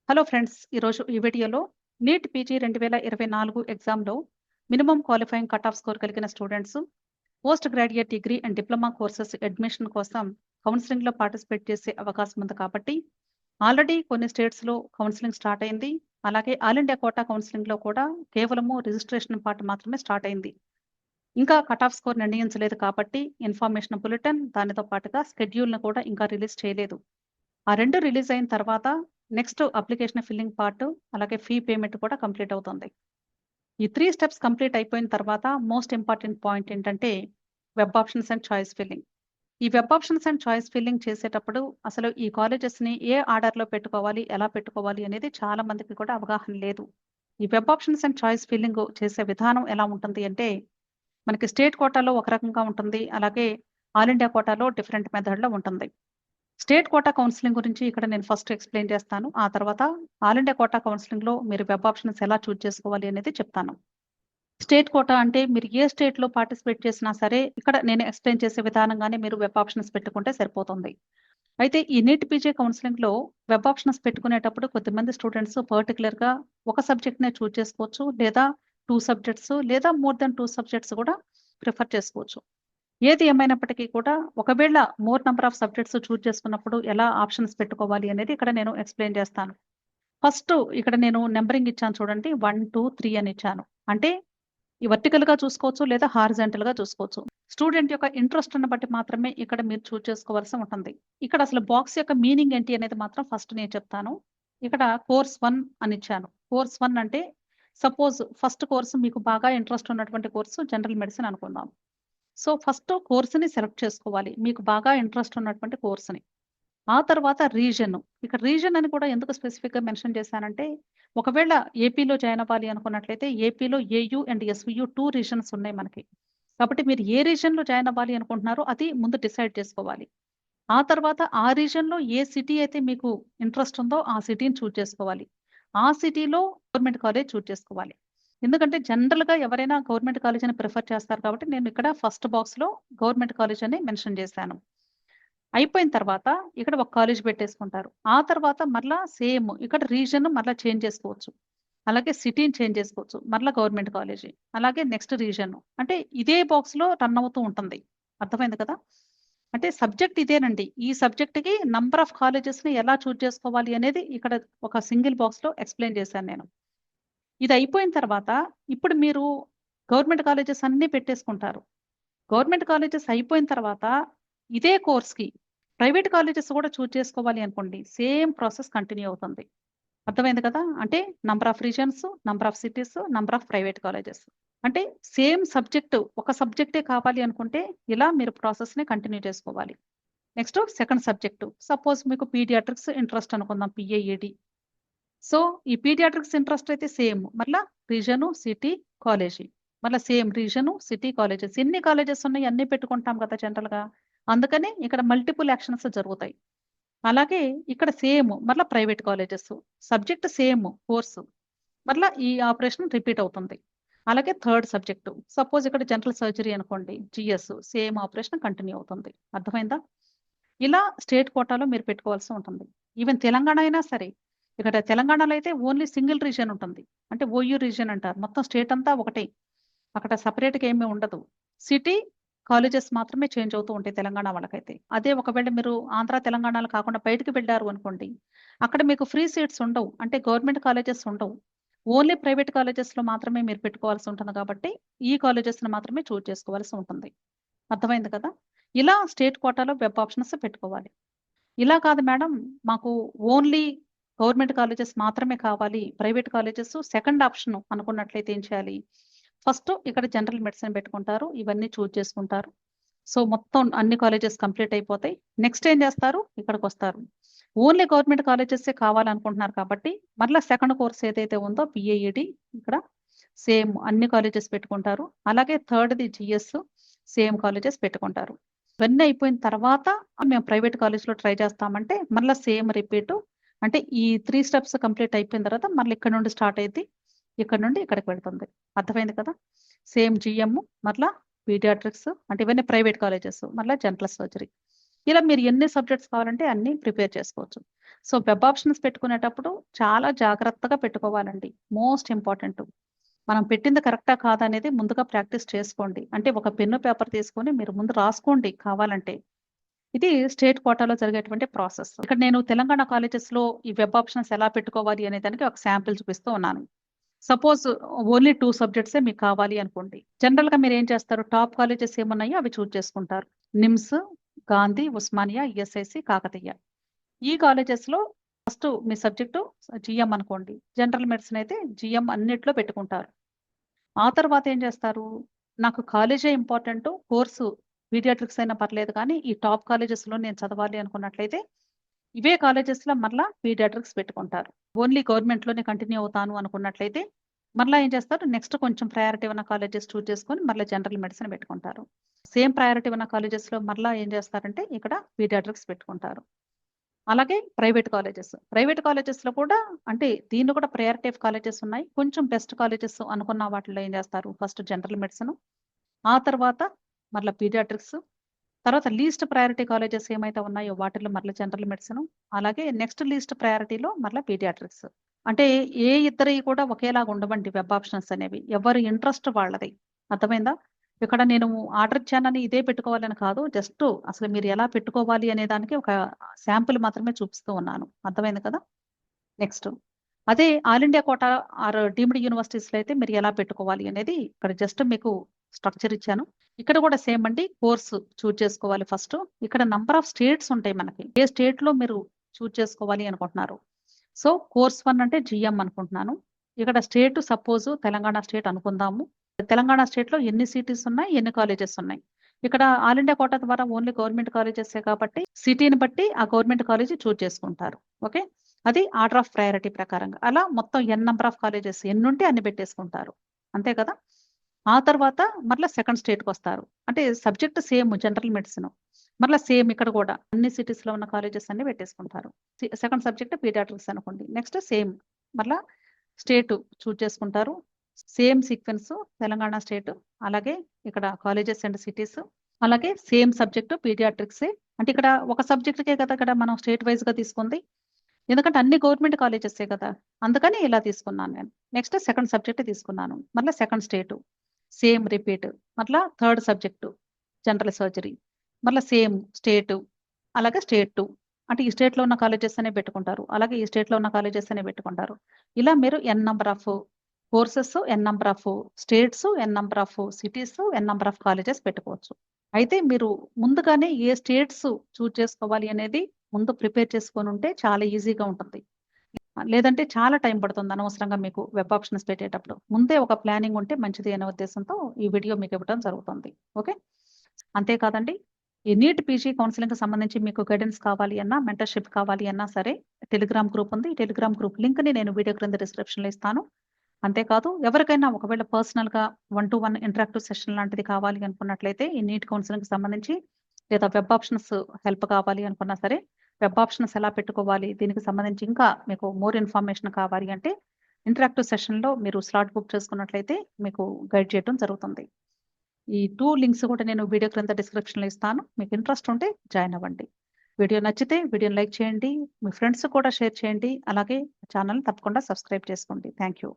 Hello friends, ఈరోజు ఈ వీడియోలో నీట్ పీజీ 2024 ఎగ్జామ్లో minimum qualifying cut off score కలిగిన students post graduate degree and diploma courses admission కోసం కౌన్సిలింగ్లో పార్టిసిపేట్ చేసే అవకాశం ఉంది కాబట్టి ఆల్రెడీ కొన్ని స్టేట్స్లో కౌన్సిలింగ్ స్టార్ట్ అయింది. అలాగే ఆల్ ఇండియా కోటా కౌన్సిలింగ్లో కూడా కేవలము రిజిస్ట్రేషన్ పార్ట్ మాత్రమే స్టార్ట్ అయింది. ఇంకా కట్ ఆఫ్ స్కోర్ నిర్ణయించలేదు కాబట్టి ఇన్ఫర్మేషన్ బులెటిన్ దానితో పాటుగా షెడ్యూల్ను కూడా ఇంకా రిలీజ్ చేయలేదు. ఆ 2 రిలీజ్ అయిన తర్వాత నెక్స్ట్ అప్లికేషన్ ఫిల్లింగ్ పార్ట్ అలాగే ఫీ పేమెంట్ కూడా కంప్లీట్ అవుతుంది. ఈ 3 స్టెప్స్ కంప్లీట్ అయిపోయిన తర్వాత మోస్ట్ ఇంపార్టెంట్ పాయింట్ ఏంటంటే web options and choice filling. ఈ web options and choice filling చేసేటప్పుడు అసలు ఈ కాలేజెస్ని ఏ ఆర్డర్లో పెట్టుకోవాలి, ఎలా పెట్టుకోవాలి అనేది చాలా మందికి కూడా అవగాహన లేదు. ఈ web options and choice filling చేసే విధానం ఎలా ఉంటుంది అంటే మనకి స్టేట్ కోటాలో ఒక రకంగా ఉంటుంది, అలాగే ఆల్ ఇండియా కోటాలో డిఫరెంట్ మెథడ్లో ఉంటుంది. స్టేట్ కోటా కౌన్సిలింగ్ గురించి ఇక్కడ నేను ఫస్ట్ ఎక్స్ప్లెయిన్ చేస్తాను. ఆ తర్వాత ఆల్ ఇండియా కోటా కౌన్సిలింగ్లో మీరు వెబ్ ఆప్షన్స్ ఎలా చూజ్ చేసుకోవాలి అనేది చెప్తాను. స్టేట్ కోటా అంటే మీరు ఏ స్టేట్లో పార్టిసిపేట్ చేసినా సరే ఇక్కడ నేను ఎక్స్ప్లెయిన్ చేసే విధానంగానే మీరు వెబ్ ఆప్షన్స్ పెట్టుకుంటే సరిపోతుంది. అయితే ఈ నీట్ పీజీ కౌన్సిలింగ్లో వెబ్ ఆప్షన్స్ పెట్టుకునేటప్పుడు కొద్దిమంది స్టూడెంట్స్ పర్టికులర్గా ఒక సబ్జెక్ట్నే చూజ్ చేసుకోవచ్చు, లేదా 2 సబ్జెక్ట్స్ లేదా మోర్ దెన్ 2 సబ్జెక్ట్స్ కూడా ప్రిఫర్ చేసుకోవచ్చు. ఏది ఏమైనప్పటికీ కూడా ఒకవేళ more number of subjects choose చేసుకున్నప్పుడు ఎలా ఆప్షన్స్ పెట్టుకోవాలి అనేది ఇక్కడ నేను ఎక్స్ప్లెయిన్ చేస్తాను. ఫస్ట్ ఇక్కడ నేను నెంబరింగ్ ఇచ్చాను చూడండి, 1, 2, 3 అని ఇచ్చాను. అంటే ఈ వర్టికల్గా చూసుకోవచ్చు లేదా హారిజాంటల్గా చూసుకోవచ్చు. స్టూడెంట్ యొక్క ఇంట్రెస్ట్ని బట్టి మాత్రమే ఇక్కడ మీరు చూజ్ చేసుకోవాల్సి ఉంటుంది. ఇక్కడ అసలు బాక్స్ యొక్క మీనింగ్ ఏంటి అనేది మాత్రం ఫస్ట్ నేను చెప్తాను. ఇక్కడ కోర్స్ 1 అని ఇచ్చాను. కోర్స్ 1 అంటే సపోజ్ ఫస్ట్ కోర్సు మీకు బాగా ఇంట్రెస్ట్ ఉన్నటువంటి కోర్సు జనరల్ మెడిసిన్ అనుకుందాం. సో ఫస్ట్ కోర్స్‌ని సెలెక్ట్ చేసుకోవాలి. మీకు బాగా ఇంట్రెస్ట్ ఉన్నటువంటి కోర్స్‌ని. ఆ తర్వాత రీజన్. ఇక్కడ రీజన్ అని కూడా ఎందుకు స్పెసిఫిక్‌గా మెన్షన్ చేశానంటే, ఒకవేళ ఏపీలో జాయిన్ అవ్వాలి అనుకున్నట్లయితే ఏపీలో ఏయూ అండ్ ఎస్‌వియూ 2 రీజన్స్ ఉన్నాయి మనకి. కాబట్టి మీరు ఏ రీజన్‌లో జాయిన్ అవ్వాలి అనుకుంటున్నారో అది ముందు డిసైడ్ చేసుకోవాలి. ఆ తర్వాత ఆ రీజన్‌లో ఏ సిటీ అయితే మీకు ఇంట్రెస్ట్ ఉందో ఆ సిటీని చూజ్ చేసుకోవాలి. ఆ సిటీలో గవర్నమెంట్ కాలేజ్ చూజ్ చేసుకోవాలి. ఎందుకంటే జనరల్‌గా ఎవరైనా గవర్నమెంట్ కాలేజ్‌ని ప్రిఫర్ చేస్తారు కాబట్టి నేను ఇక్కడ ఫస్ట్ బాక్స్‌లో గవర్నమెంట్ కాలేజ్ అని మెన్షన్ చేశాను. అయిపోయిన తర్వాత ఇక్కడ ఒక కాలేజ్ పెట్టేసుకుంటారు. ఆ తర్వాత మరలా సేమ్ ఇక్కడ రీజన్ మరలా చేంజ్ చేసుకోవచ్చు. అలాగే సిటీని చేంజ్ చేసుకోవచ్చు. మరలా గవర్నమెంట్ కాలేజీ. అలాగే నెక్స్ట్ రీజన్. అంటే ఇదే బాక్స్‌లో రన్ అవుతూ ఉంటుంది. అర్థమైంది కదా! అంటే సబ్జెక్ట్ ఇదేనండి. ఈ సబ్జెక్ట్‌కి నంబర్ ఆఫ్ కాలేజెస్‌ని ఎలా చూజ్ చేసుకోవాలి అనేది ఇక్కడ ఒక సింగిల్ బాక్స్‌లో ఎక్స్‌ప్లెయిన్ చేశాను నేను. ఇది అయిపోయిన తర్వాత ఇప్పుడు మీరు గవర్నమెంట్ కాలేజెస్ అన్నీ పెట్టేసుకుంటారు. గవర్నమెంట్ కాలేజెస్ అయిపోయిన తర్వాత ఇదే కోర్స్‌కి ప్రైవేట్ కాలేజెస్ కూడా చూజ్ చేసుకోవాలి అనుకోండి. సేమ్ ప్రాసెస్ కంటిన్యూ అవుతుంది. అర్థమైంది కదా! అంటే number of reasons, number of cities, number of private colleges. అంటే సేమ్ సబ్జెక్ట్ ఒక సబ్జెక్టే కావాలి అనుకుంటే ఇలా మీరు ప్రాసెస్‌ని కంటిన్యూ చేసుకోవాలి. Next second subject. సపోజ్ మీకు పీడియాట్రిక్స్ ఇంట్రెస్ట్ అనుకుందాం, పీఏఈడీ. సో, ఈ పీడియాట్రిక్స్ ఇంట్రెస్ట్ అయితే సేమ్. మరలా రీజను, సిటీ, కాలేజీ. మరలా సేమ్ రీజను, సిటీ, కాలేజెస్. ఎన్ని కాలేజెస్ ఉన్నాయి అన్నీ పెట్టుకుంటాం కదా జనరల్‌గా. అందుకని ఇక్కడ మల్టిపుల్ యాక్షన్స్ జరుగుతాయి. అలాగే ఇక్కడ సేమ్ మరలా private colleges. Subject same course. మరలా ఈ ఆపరేషన్ రిపీట్ అవుతుంది. అలాగే థర్డ్ సబ్జెక్టు. సపోజ్ ఇక్కడ జనరల్ సర్జరీ అనుకోండి, జీఎస్ సేమ్ ఆపరేషన్ కంటిన్యూ అవుతుంది. అర్థమైందా? ఇలా స్టేట్ కోటాలో మీరు పెట్టుకోవాల్సి ఉంటుంది. ఈవెన్ తెలంగాణ అయినా సరే. ఇక్కడ తెలంగాణలో అయితే ఓన్లీ సింగిల్ రీజియన్ ఉంటుంది. అంటే ఓయూ రీజియన్ అంటారు. మొత్తం స్టేట్ అంతా ఒకటే. అక్కడ సెపరేట్‌గా ఏమీ ఉండదు. సిటీ, కాలేజెస్ మాత్రమే చేంజ్ అవుతూ ఉంటాయి తెలంగాణ వాళ్ళకైతే. అదే ఒకవేళ మీరు ఆంధ్ర, తెలంగాణలో కాకుండా బయటికి వెళ్లారు అనుకోండి. అక్కడ మీకు ఫ్రీ సీట్స్ ఉండవు. అంటే గవర్నమెంట్ కాలేజెస్ ఉండవు. ఓన్లీ ప్రైవేట్ కాలేజెస్‌లో మాత్రమే మీరు పెట్టుకోవాల్సి ఉంటుంది కాబట్టి, ఈ కాలేజెస్‌ని మాత్రమే చూజ్ చేసుకోవాల్సి ఉంటుంది. అర్థమైంది కదా! ఇలా స్టేట్ కోటాలో వెబ్ ఆప్షన్స్ పెట్టుకోవాలి. ఇలా కాదు మేడం, మాకు ఓన్లీ గవర్నమెంట్ కాలేజెస్ మాత్రమే కావాలి. ప్రైవేట్ కాలేజెస్ సెకండ్ ఆప్షన్ అనుకున్నట్లయితే ఏం చేయాలి? ఫస్ట్ ఇక్కడ జనరల్ మెడిసిన్ పెట్టుకుంటారు. ఇవన్నీ చూజ్ చేసుకుంటారు. సో, మొత్తం అన్ని కాలేజెస్ కంప్లీట్ అయిపోతాయి. నెక్స్ట్ ఏం చేస్తారు? ఇక్కడికొస్తారు. ఓన్లీ గవర్నమెంట్ కాలేజెసే కావాలనుకుంటున్నారు కాబట్టి, మరలా సెకండ్ కోర్స్ ఏదైతే ఉందో పీఏఈడీ ఇక్కడ సేమ్ అన్ని కాలేజెస్ పెట్టుకుంటారు. అలాగే థర్డ్‌ది జీఎస్ సేమ్ కాలేజెస్ పెట్టుకుంటారు. ఇవన్నీ అయిపోయిన తర్వాత మేము ప్రైవేట్ కాలేజ్‌లో ట్రై చేస్తామంటే మరలా సేమ్ రిపీటు. అంటే ఈ 3 స్టెప్స్ కంప్లీట్ అయిపోయిన తర్వాత మళ్ళీ ఇక్కడ నుండి స్టార్ట్ అయిద్ది. ఇక్కడ నుండి ఇక్కడికి వెళ్తుంది. అర్థమైంది కదా! సేమ్ జీఎం మరలా పీడియాట్రిక్స్ అంటే ఇవన్నీ ప్రైవేట్ కాలేజెస్. మరలా జనరల్ సర్జరీ. ఇలా మీరు ఎన్ని సబ్జెక్ట్స్ కావాలంటే అన్నీ ప్రిపేర్ చేసుకోవచ్చు. సో వెబ్ ఆప్షన్స్ పెట్టుకునేటప్పుడు చాలా జాగ్రత్తగా పెట్టుకోవాలండి. Most important. మనం పెట్టింది కరెక్టా కాదా అనేది ముందుగా ప్రాక్టీస్ చేసుకోండి. అంటే ఒక పెన్ను, పేపర్ తీసుకొని మీరు ముందు రాసుకోండి కావాలంటే. ఇది స్టేట్ కోటాలో జరిగేటువంటి ప్రాసెస్. ఇక్కడ నేను తెలంగాణ కాలేజెస్‌లో ఈ వెబ్ ఆప్షన్స్ ఎలా పెట్టుకోవాలి అనే దానికి ఒక శాంపిల్ చూపిస్తూ ఉన్నాను. సపోజ్ ఓన్లీ 2 సబ్జెక్ట్సే మీకు కావాలి అనుకోండి. జనరల్‌గా మీరేం చేస్తారు? టాప్ కాలేజెస్ ఏమున్నాయో అవి చూజ్ చేసుకుంటారు. నిమ్స్, గాంధీ, ఉస్మానియా, ఈఎస్ఐసి, కాకతీయ. ఈ కాలేజెస్‌లో ఫస్ట్ మీ సబ్జెక్టు జీఎం అనుకోండి. జనరల్ మెడిసిన్ అయితే జీఎం అన్నిట్లో పెట్టుకుంటారు. ఆ తర్వాత ఏం చేస్తారు? నాకు కాలేజే ఇంపార్టెంటు. కోర్సు పీడియాట్రిక్స్ అయినా పర్లేదు కానీ, ఈ టాప్ కాలేజెస్‌లో నేను చదవాలి అనుకున్నట్లయితే, ఇవే కాలేజెస్‌లో మరలా పీడియాట్రిక్స్ పెట్టుకుంటారు. ఓన్లీ గవర్నమెంట్‌లోనే కంటిన్యూ అవుతాను అనుకున్నట్లయితే, మరలా ఏం చేస్తారు? నెక్స్ట్ కొంచెం ప్రయారిటీ ఉన్న కాలేజెస్ చూజ్ చేసుకొని మరలా జనరల్ మెడిసిన్ పెట్టుకుంటారు. సేమ్ ప్రయారిటీ ఉన్న కాలేజెస్‌లో మరలా ఏం చేస్తారంటే, ఇక్కడ పీడియాట్రిక్స్ పెట్టుకుంటారు. అలాగే ప్రైవేట్ కాలేజెస్. ప్రైవేట్ కాలేజెస్‌లో కూడా అంటే దీనిలో కూడా ప్రయారిటీ ఆఫ్ కాలేజెస్ ఉన్నాయి. కొంచెం బెస్ట్ కాలేజెస్ అనుకున్న వాటిలో ఏం చేస్తారు? ఫస్ట్ జనరల్ మెడిసిన్, ఆ తర్వాత మరలా పీడియాట్రిక్స్, తర్వాత లీస్ట్ ప్రయారిటీ కాలేజెస్ ఏమైతే ఉన్నాయో వాటిల్లో మరలా జనరల్ మెడిసిన్, అలాగే నెక్స్ట్ లీస్ట్ ప్రయారిటీలో మరలా పీడియాట్రిక్స్. అంటే ఏ ఇద్దరియి కూడా ఒకేలాగా ఉండవండి వెబ్ ఆప్షన్స్ అనేవి. ఎవరి ఇంట్రెస్ట్ వాళ్ళది. అర్థమైందా? ఇక్కడ నేను ఆర్డర్ ఇచ్చానని ఇదే పెట్టుకోవాలని కాదు. జస్ట్ అసలు మీరు ఎలా పెట్టుకోవాలి అనే దానికి ఒక శాంపుల్ మాత్రమే చూపిస్తూ ఉన్నాను. అర్థమైంది కదా! నెక్స్ట్. అదే all India quota or deemed యూనివర్సిటీస్‌లో అయితే మీరు ఎలా పెట్టుకోవాలి అనేది ఇక్కడ జస్ట్ మీకు స్ట్రక్చర్ ఇచ్చాను. ఇక్కడ కూడా సేమ్ అండి. కోర్స్ చూజ్ చేసుకోవాలి ఫస్ట్. ఇక్కడ నంబర్ ఆఫ్ స్టేట్స్ ఉంటాయి మనకి. ఏ స్టేట్‌లో మీరు చూజ్ చేసుకోవాలి అనుకుంటున్నారు. సో, కోర్స్ 1 అంటే జీఎం అనుకుంటున్నాను. ఇక్కడ స్టేట్ సపోజ్ తెలంగాణ స్టేట్ అనుకుందాము. తెలంగాణ స్టేట్‌లో ఎన్ని సిటీస్ ఉన్నాయి? ఎన్ని కాలేజెస్ ఉన్నాయి? ఇక్కడ ఆల్ ఇండియా కోటా ద్వారా ఓన్లీ గవర్నమెంట్ కాలేజెసే కాబట్టి సిటీని బట్టి ఆ గవర్నమెంట్ కాలేజ్ చూజ్ చేసుకుంటారు. ఓకే. అది ఆర్డర్ ఆఫ్ ప్రయారిటీ ప్రకారంగా. అలా మొత్తం నంబర్ ఆఫ్ కాలేజెస్ ఎన్నుంటే అన్ని పెట్టేసుకుంటారు. అంతే కదా! ఆ తర్వాత మరలా సెకండ్ స్టేట్‌కొస్తారు. అంటే సబ్జెక్ట్ సేమ్ జనరల్ మెడిసిన్. మరలా సేమ్ ఇక్కడ కూడా అన్ని సిటీస్‌లో ఉన్న కాలేజెస్ అన్ని పెట్టేసుకుంటారు. సెకండ్ సబ్జెక్ట్ పీడియాట్రిక్స్ అనుకోండి. నెక్స్ట్ సేమ్ మరలా స్టేట్ చూజ్ చేసుకుంటారు. సేమ్ సీక్వెన్స్ తెలంగాణ స్టేట్, అలాగే ఇక్కడ కాలేజెస్ అండ్ సిటీస్, అలాగే సేమ్ సబ్జెక్ట్ పీడియాట్రిక్సే. అంటే ఇక్కడ ఒక సబ్జెక్ట్‌కే కదా ఇక్కడ మనం స్టేట్ వైస్‌గా తీసుకుంది. ఎందుకంటే అన్ని గవర్నమెంట్ కాలేజెసే కదా! అందుకని ఇలా తీసుకున్నాను నేను. నెక్స్ట్ సెకండ్ సబ్జెక్ట్ తీసుకున్నాను. మరలా సెకండ్ స్టేటు. Same repeat. మరలా థర్డ్ సబ్జెక్టు జనరల్ సర్జరీ. మరలా సేమ్ స్టేటు. అలాగే స్టేట్ 2. అంటే ఈ స్టేట్‌లో ఉన్న కాలేజెస్ అనే పెట్టుకుంటారు. అలాగే ఈ స్టేట్‌లో ఉన్న కాలేజెస్ అనే పెట్టుకుంటారు. ఇలా మీరు number of courses, number of states, number of cities, number of colleges పెట్టుకోవచ్చు. అయితే మీరు ముందుగానే ఏ స్టేట్స్ చూజ్ చేసుకోవాలి అనేది ముందు ప్రిపేర్ చేసుకొనుంటే చాలా ఈజీగా ఉంటుంది. లేదంటే చాలా టైం పడుతుంది అనవసరంగా మీకు వెబ్ ఆప్షన్స్ పెట్టేటప్పుడు. ముందే ఒక ప్లానింగ్ ఉంటే మంచిది అనే ఉద్దేశంతో ఈ వీడియో మీకు ఇవ్వడం జరుగుతుంది. ఓకే. అంతే కాదండి. ఈ నీట్ పీజీ కౌన్సెలింగ్‌కి సంబంధించి మీకు గైడెన్స్ కావాలి అన్నా, మెంటర్‌షిప్ కావాలి అన్నా సరే టెలిగ్రామ్ గ్రూప్ ఉంది. ఈ టెలిగ్రామ్ గ్రూప్ లింక్‌ని నేను వీడియో క్రింద డిస్క్రిప్షన్‌లో ఇస్తాను. అంతేకాదు ఎవరికైనా ఒకవేళ పర్సనల్‌గా 1-to-1 ఇంటరాక్టివ్ సెషన్ లాంటిది కావాలి అనుకున్నట్లయితే ఈ నీట్ కౌన్సెలింగ్‌కి సంబంధించి లేదా వెబ్ ఆప్షన్స్ హెల్ప్ కావాలి అనుకున్నా సరే, వెబ్ ఆప్షన్స్ ఎలా పెట్టుకోవాలి, దీనికి సంబంధించి ఇంకా మీకు మోర్ ఇన్ఫర్మేషన్ కావాలి అంటే ఇంటరాక్టివ్ సెషన్‌లో మీరు స్లాట్ బుక్ చేసుకున్నట్లయితే మీకు గైడ్ చేయడం జరుగుతుంది. ఈ 2 లింక్స్ కూడా నేను వీడియో క్రింద డిస్క్రిప్షన్‌లో ఇస్తాను. మీకు ఇంట్రెస్ట్ ఉంటే జాయిన్ అవ్వండి. వీడియో నచ్చితే వీడియోని లైక్ చేయండి. మీ ఫ్రెండ్స్‌కి కూడా షేర్ చేయండి. అలాగే ఛానెల్‌ని తప్పకుండా సబ్స్క్రైబ్ చేసుకోండి. Thank you.